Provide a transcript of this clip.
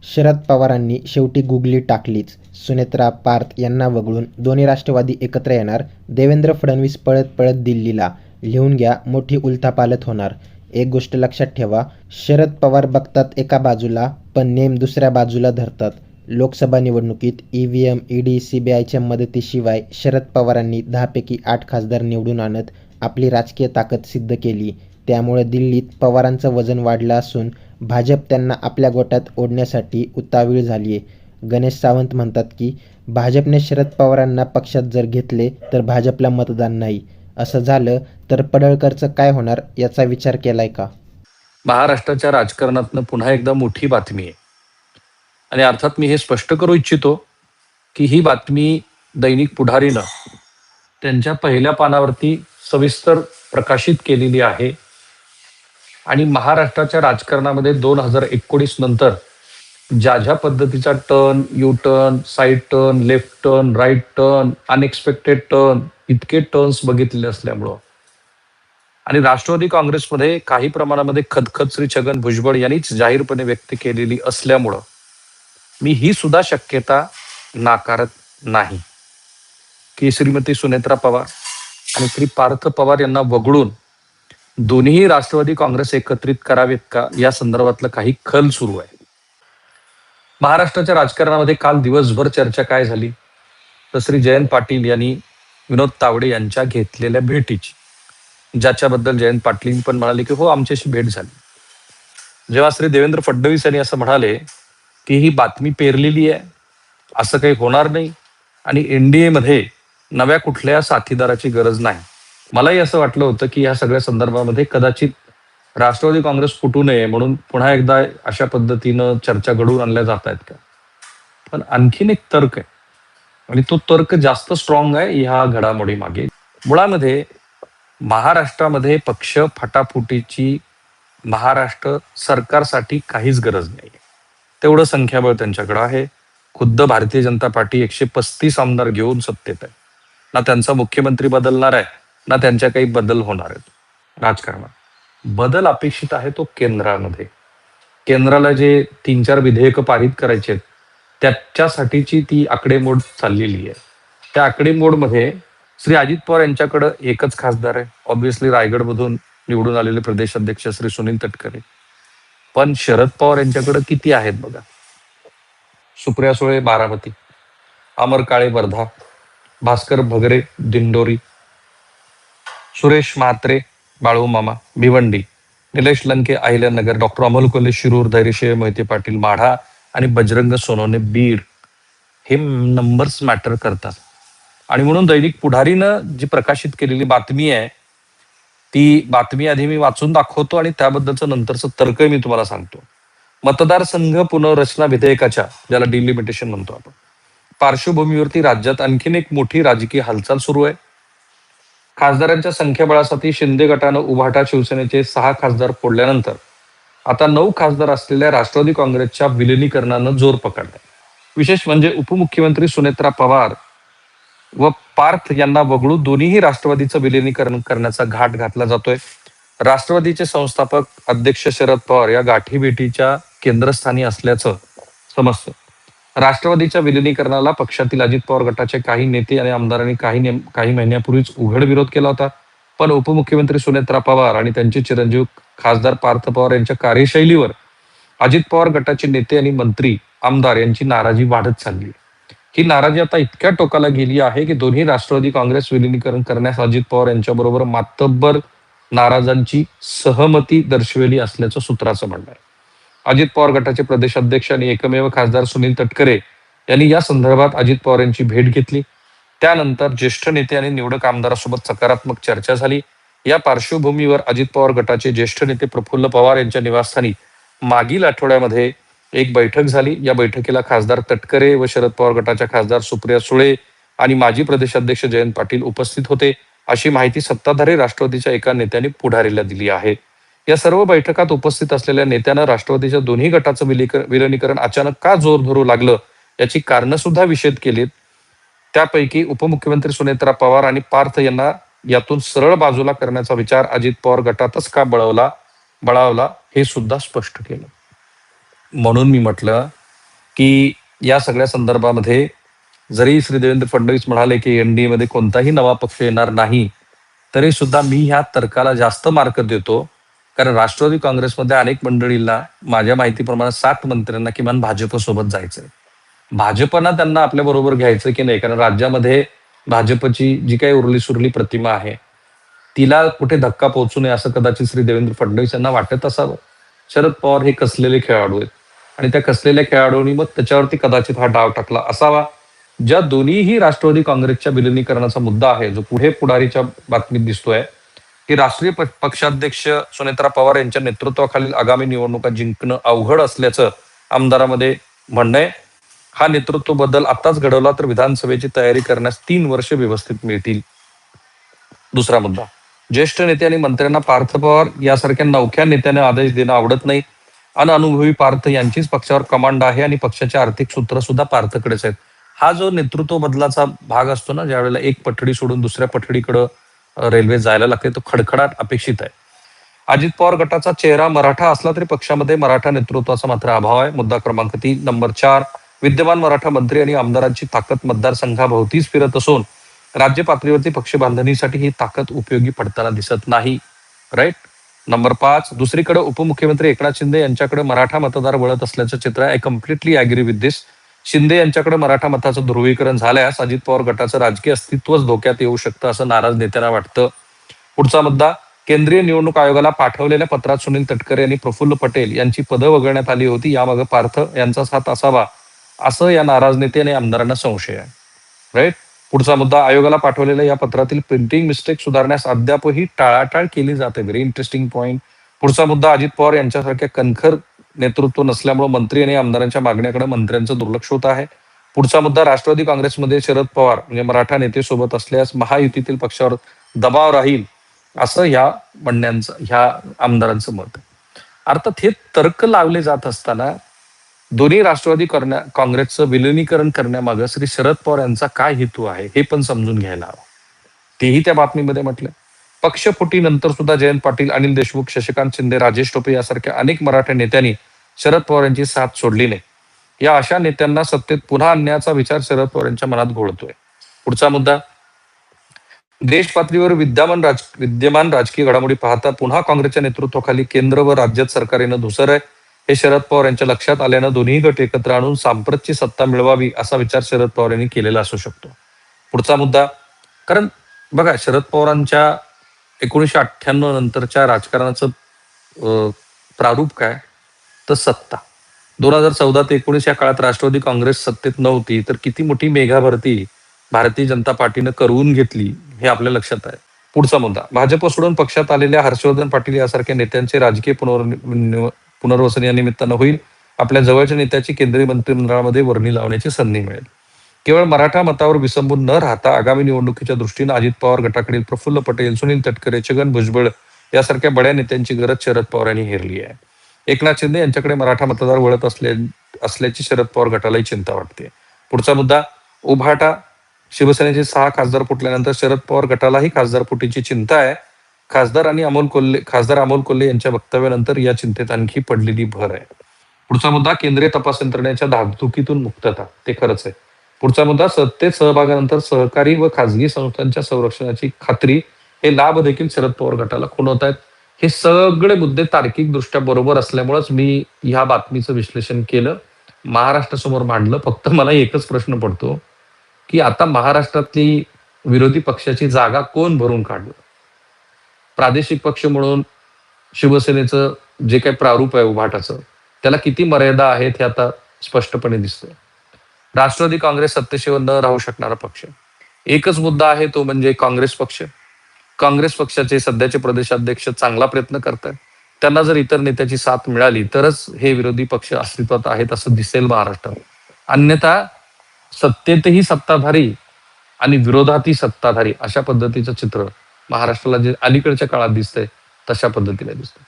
शरद पवारांनी शेवटी गुगली टाकलीच. सुनेत्रा, पार्थ यांना वगळून दोन्ही राष्ट्रवादी एकत्र येणार. देवेंद्र फडणवीस पळत पळत दिल्लीला. लिहून घ्या, मोठी उलथापालथ होणार. एक गोष्ट लक्षात ठेवा, शरद पवार बघतात एका बाजूला, पण नेम दुसऱ्या बाजूला धरतात. लोकसभा निवडणुकीत ईव्हीएम, ईडी, सीबीआयच्या मदतीशिवाय शरद पवारांनी 10 पैकी 8 खासदार निवडून आणत आपली राजकीय ताकद सिद्ध केली. त्यामुळे दिल्लीत पवारांचं वजन वाढलं असून भाजप त्यांना आपल्या गोटात ओढण्यासाठी उतावीळ झालीय. गणेश सावंत म्हणतात की भाजपने शरद पवारांना पक्षात जर घेतले तर भाजपला मतदान नाही. असं झालं तर पडळकरचं काय होणार याचा विचार केलाय का? महाराष्ट्राच्या राजकारणातनं पुन्हा एकदा मोठी बातमी आहे. आणि अर्थात मी हे स्पष्ट करू इच्छितो की ही बातमी दैनिक पुढारीनं त्यांच्या पहिल्या पानावरती सविस्तर प्रकाशित केलेली आहे. आणि महाराष्ट्राच्या राजकारणामध्ये 2019 नंतर ज्या ज्या पद्धतीचा turn, U turn, side turn, left turn, right turn, unexpected turn, इतके टर्न्स बघितलेले असल्यामुळं आणि राष्ट्रवादी काँग्रेसमध्ये काही प्रमाणामध्ये खदखद श्री छगन भुजबळ यांनीच जाहीरपणे व्यक्त केलेली असल्यामुळं मी ही सुद्धा शक्यता नाकारत नाही की श्रीमती सुनेत्रा पवार आणि श्री पार्थ पवार यांना वगळून दोन्ही राष्ट्रवादी काँग्रेस एकत्रित करावेत का या संदर्भातलं काही खल सुरू आहे. महाराष्ट्राच्या राजकारणामध्ये काल दिवसभर चर्चा काय झाली तर श्री जयंत पाटील यांनी विनोद तावडे यांच्या घेतलेल्या भेटीची, ज्याच्याबद्दल जयंत पाटील पण म्हणाले की हो आमच्याशी भेट झाली. जेव्हा श्री देवेंद्र फडणवीस यांनी असं म्हणाले की ही बातमी पेरलेली आहे, असं काही होणार नाही आणि एनडीए मध्ये नव्या कुठल्या साथीदाराची गरज नाही. मलाही असं वाटलं होतं की या सगळ्या संदर्भामध्ये कदाचित राष्ट्रवादी काँग्रेस फुटू नये म्हणून पुन्हा एकदा अशा पद्धतीनं चर्चा घडवून आणल्या जात आहेत का. पण आणखीन एक तर्क आहे आणि तो तर्क जास्त स्ट्रॉंग आहे ह्या घडामोडी मागे. मुळामध्ये महाराष्ट्रामध्ये पक्ष फाटाफुटीची महाराष्ट्र सरकारसाठी काहीच गरज नाही. तेवढं संख्याबळ त्यांच्याकडे आहे. खुद्द भारतीय जनता पार्टी 135 आमदार घेऊन सत्तेत आहे. ना त्यांचा मुख्यमंत्री बदलणार आहे ना त्यांच्या काही बदल होणार आहेत. राजकारणात बदल अपेक्षित आहे तो केंद्रामध्ये. केंद्राला जे 3-4 विधेयकं पारित करायचे आहेत त्याच्यासाठीची ती आकडेमोड चाललेली आहे. त्या आकडेमोडमध्ये श्री अजित पवार यांच्याकडं एकच खासदार आहे, ऑब्व्हियसली रायगडमधून निवडून आलेले प्रदेश अध्यक्ष श्री सुनील तटकरे. पण शरद पवार यांच्याकडे किती आहेत बघा. सुप्रिया सुळे बारामती, अमर काळे वर्धा, भास्कर भगरे दिंडोरी, सुरेश म्हात्रे बाळू मामा भिवंडी, निलेश लंके अहिल्यानगर, डॉक्टर अमोल कोल्हे शिरूर, धैर्यशील मोहिते पाटील माढा आणि बजरंग सोनवणे बीड. हे नंबर्स मॅटर करतात. आणि म्हणून दैनिक पुढारीनं जी प्रकाशित केलेली बातमी आहे ती बातमी आधी मी वाचून दाखवतो आणि त्याबद्दलचं नंतरचं तर्क मी तुम्हाला सांगतो. मतदारसंघ पुनर्रचना विधेयकाच्या, ज्याला डिलिमिटेशन म्हणतो आपण, पार्श्वभूमीवरती राज्यात आणखीन एक मोठी राजकीय हालचाल सुरू आहे. खासदारांच्या संख्याबळासाठी शिंदे गटानं उभाटा शिवसेनेचे 6 खासदार फोडल्यानंतर आता 9 खासदार असलेल्या राष्ट्रवादी काँग्रेसच्या विलिनीकरणानं जोर पकडलाय. विशेष म्हणजे उपमुख्यमंत्री सुनेत्रा पवार व पार्थ यांना वगळून दोन्हीही राष्ट्रवादीचं विलिनीकरण करण्याचा घाट घातला जातोय. राष्ट्रवादीचे संस्थापक अध्यक्ष शरद पवार या गाठीभेटीच्या केंद्रस्थानी असल्याचं समजतं. राष्ट्रवादीच्या विलिनीकरणाला पक्षातील अजित पवार गटाचे काही नेते आणि आमदारांनी काही महिन्यापूर्वीच उघड विरोध केला होता. पण उपमुख्यमंत्री सुनेत्रा पवार आणि त्यांचे चिरंजीव खासदार पार्थ पवार यांच्या कार्यशैलीवर अजित पवार गटाचे नेते आणि मंत्री आमदार यांची नाराजी वाढत चालली. ही नाराजी आता इतक्या टोकाला गेली आहे की दोन्ही राष्ट्रवादी काँग्रेस विलिनीकरण करण्यास अजित पवार यांच्याबरोबर मातब्बर नाराजांची सहमती दर्शवली असल्याचं सूत्राचं म्हणणं आहे. अजित पवार गटाचे प्रदेश अध्यक्ष आणि एकमेव खासदार सुनील तटकरे यांनी या संदर्भात अजित पवार यांची भेट घेतली. त्यानंतर ज्येष्ठ नेते आणि निवडक आमदारांसोबत सकारात्मक चर्चा झाली. या पार्श्वभूमीवर अजित पवार गटाचे ज्येष्ठ नेते प्रफुल्ल पवार यांच्या निवासस्थानी मागील आठवड्यामध्ये एक बैठक झाली. या बैठकीला खासदार तटकरे व शरद पवार गटाच्या खासदार सुप्रिया सुळे आणि माजी प्रदेश अध्यक्ष जयंत पाटील उपस्थित होते, अशी माहिती सत्ताधारी राष्ट्रवादीच्या एका नेत्याने पुढारीला दिली आहे. या सर्व बैठकात उपस्थित असलेल्या नेत्यानं राष्ट्रवादीच्या दोन्ही गटाचं विलिनीकरण अचानक का जोर धरू लागलं याची कारणं सुद्धा विषद केलीत. त्यापैकी उपमुख्यमंत्री सुनेत्रा पवार आणि पार्थ यांना यातून सरळ बाजूला करण्याचा विचार अजित पवार गटातच का बळावला हे सुद्धा स्पष्ट केलं. म्हणून मी म्हटलं की या सगळ्या संदर्भामध्ये जरी श्री देवेंद्र फडणवीस म्हणाले की एनडीए मध्ये कोणताही नवा पक्ष येणार नाही, तरी सुद्धा मी ह्या तर्काला जास्त मार्क देतो. कारण राष्ट्रवादी काँग्रेसमध्ये अनेक मंडळींना, माझ्या माहितीप्रमाणे 7 मंत्र्यांना किमान भाजप सोबत जायचंय. भाजपना त्यांना आपल्या बरोबर घ्यायचं की नाही, कारण राज्यामध्ये भाजपची जी काही उरली सुरली प्रतिमा आहे तिला कुठे धक्का पोहोचू नये असं कदाचित श्री देवेंद्र फडणवीस यांना वाटत असावं. शरद पवार हे कसलेले खेळाडू आहेत आणि त्या कसलेल्या खेळाडूंनी मग त्याच्यावरती कदाचित हा डाव टाकला असावा. ज्या दोन्हीही राष्ट्रवादी काँग्रेसच्या विलिनीकरणाचा मुद्दा आहे, जो पुढे पुढारीच्या बातमीत दिसतोय, की राष्ट्रीय पक्षाध्यक्ष सुनेत्रा पवार यांच्या नेतृत्वाखालील आगामी निवडणुका जिंकणं अवघड असल्याचं आमदारामध्ये म्हणणं आहे. हा नेतृत्व बदल आताच घडवला तर विधानसभेची तयारी करण्यास 3 वर्ष व्यवस्थित मिळतील. दुसरा मुद्दा, ज्येष्ठ नेते आणि मंत्र्यांना पार्थ पवार यासारख्या नवख्या नेत्याने आदेश देणं आवडत नाही. अनुभवी पार्थ यांचीच पक्षावर कमांड आहे आणि पक्षाचे आर्थिक सूत्र सुद्धा पार्थकडेच आहेत. हा जो नेतृत्व बदलाचा भाग असतो ना, ज्या वेळेला एक पठडी सोडून दुसऱ्या पठडीकडं रेल्वे जायला लागते, तो खडखडाट अपेक्षित आहे. अजित पवार गटाचा चेहरा मराठा असला तरी पक्षामध्ये मराठा नेतृत्वाचा मात्र अभाव आहे. मुद्दा क्रमांक 3. नंबर 4, विद्यमान मराठा मंत्री आणि आमदारांची ताकद मतदारसंघाभोवतीच फिरत असून राज्य पातळीवरती पक्ष बांधणीसाठी ही ताकद उपयोगी पडताना दिसत नाही. राईट. नंबर 5, दुसरीकडे उपमुख्यमंत्री एकनाथ शिंदे यांच्याकडे मराठा मतदार वळत असल्याचं चित्र आहे. आय कम्प्लिटली अग्री विथ दिस. शिंदे यांच्याकडे मराठा मताचं ध्रुवीकरण झाल्यास अजित पवार गटाचं राजकीय अस्तित्वच धोक्यात येऊ शकतं असं नाराज नेत्यांना वाटतं. पुढचा मुद्दा, केंद्रीय निवडणूक आयोगाला पाठवलेल्या पत्रात सुनील तटकरे आणि प्रफुल्ल पटेल यांची पदं वगळण्यात आली होती. यामागे पार्थ यांचाच हात असावा असं या नाराज नेते आणि आमदारांना संशय आहे. राईट. पुढचा मुद्दा, आयोगाला पाठवलेल्या या पत्रातील प्रिंटिंग मिस्टेक सुधारण्यास अद्यापही टाळाटाळ केली जाते. Very interesting point. पुढचा मुद्दा, अजित पवार यांच्यासारख्या कणखर नेतृत्व नसल्यामुळे मंत्री आणि आमदारांच्या मागण्याकडे मंत्र्यांचं दुर्लक्ष होत आहे. पुढचा मुद्दा, राष्ट्रवादी काँग्रेसमध्ये शरद पवार म्हणजे मराठा नेते सोबत असल्यास महायुतीतील पक्षावर दबाव राहील असं ह्या आमदारांचं मत आहे. अर्थात हे तर्क लावले जात असताना दोन्ही राष्ट्रवादी काँग्रेसचं विलिनीकरण करण्यामागे श्री शरद पवार यांचा काय हेतू आहे हे पण समजून घ्यायला हवं. तेही त्या बातमीमध्ये म्हटलं. पक्षफुटीनंतर सुद्धा जयंत पाटील, अनिल देशमुख, शशिकांत शिंदे, राजेश टोपे यासारख्या अनेक मराठा नेत्यांनी शरद पवार यांची साथ सोडली नाही. या अशा नेत्यांना सत्तेत पुन्हा आणण्याचा विचार शरद पवार यांच्या मनात घोळतोय. पुढचा मुद्दा, देश पातळीवर विद्यमान राजकीय घडामोडी पाहता पुन्हा काँग्रेसच्या नेतृत्वाखाली केंद्र व राज्यात सरकारीनं धुसर आहे. हे शरद पवार यांच्या लक्षात आल्यानं दोन्ही गट एकत्र आणून सांप्रतची सत्ता मिळवावी असा विचार शरद पवार यांनी केलेला असू शकतो. पुढचा मुद्दा, कारण बघा, शरद पवारांच्या 1998 नंतरच्या राजकारणाचं प्रारूप काय, तर सत्ता. 2014 ते 19 या काळात राष्ट्रवादी काँग्रेस सत्तेत नव्हती तर किती मोठी मेघा भरती भारतीय जनता पार्टीनं करवून घेतली हे आपल्या लक्षात आहे. पुढचा मुद्दा, भाजप सोडून पक्षात आलेल्या हर्षवर्धन पाटील यासारख्या नेत्यांचे राजकीय पुनर्वसन या निमित्तानं होईल. आपल्या जवळच्या नेत्याची केंद्रीय मंत्रिमंडळामध्ये वर्णी लावण्याची संधी मिळेल. केवळ मराठा मतावर विसंबून न राहता आगामी निवडणुकीच्या दृष्टीनं अजित पवार गटाकडील प्रफुल्ल पटेल, सुनील तटकरे, छगन भुजबळ यासारख्या बड्या नेत्यांची गरज शरद पवार यांनी हेरली आहे. एकनाथ शिंदे यांच्याकडे मराठा मतदार वळत असल्याची शरद पवार गटालाही चिंता वाटते. पुढचा मुद्दा, उभाटा शिवसेनेचे 6 खासदार फुटल्यानंतर शरद पवार गटालाही खासदार फुटीची चिंता आहे. खासदार अमोल कोल्हे यांच्या वक्तव्यानंतर या चिंतेत आणखी पडलेली भर आहे. पुढचा मुद्दा, केंद्रीय तपास यंत्रणेच्या धाकधुकीतून मुक्तता. ते खरंच आहे. पुढचा मुद्दा, सत्तेत सहभागानंतर सहकारी व खासगी संस्थांच्या संरक्षणाची खात्री. हे लाभ देखील शरद पवार गटाला खुणवत आहेत. हे सगळे मुद्दे तार्किक दृष्ट्या बरोबर असल्यामुळेच मी ह्या बातमीचं विश्लेषण केलं, महाराष्ट्रासमोर मांडलं. फक्त मला एकच प्रश्न पडतो की आता महाराष्ट्रातली विरोधी पक्षाची जागा कोण भरून काढलं? प्रादेशिक पक्ष म्हणून शिवसेनेचं जे काही प्रारूप आहे उभाटाचं, त्याला किती मर्यादा आहेत हे आता स्पष्टपणे दिसतंय. राष्ट्रवादी काँग्रेस सत्तेशिवाय न राहू शकणारा पक्ष. एकच मुद्दा आहे, तो म्हणजे काँग्रेस पक्ष. काँग्रेस पक्षाचे सध्याचे प्रदेशाध्यक्ष चांगला प्रयत्न करतात. त्यांना जर इतर नेत्याची साथ मिळाली तरच हे विरोधी पक्ष अस्तित्वात आहेत असं दिसेल महाराष्ट्रात. अन्यथा सत्तेतही सत्ताधारी आणि विरोधातही सत्ताधारी अशा पद्धतीचं चित्र महाराष्ट्राला जे अलीकडच्या काळात दिसतंय तशा पद्धतीने दिसतंय.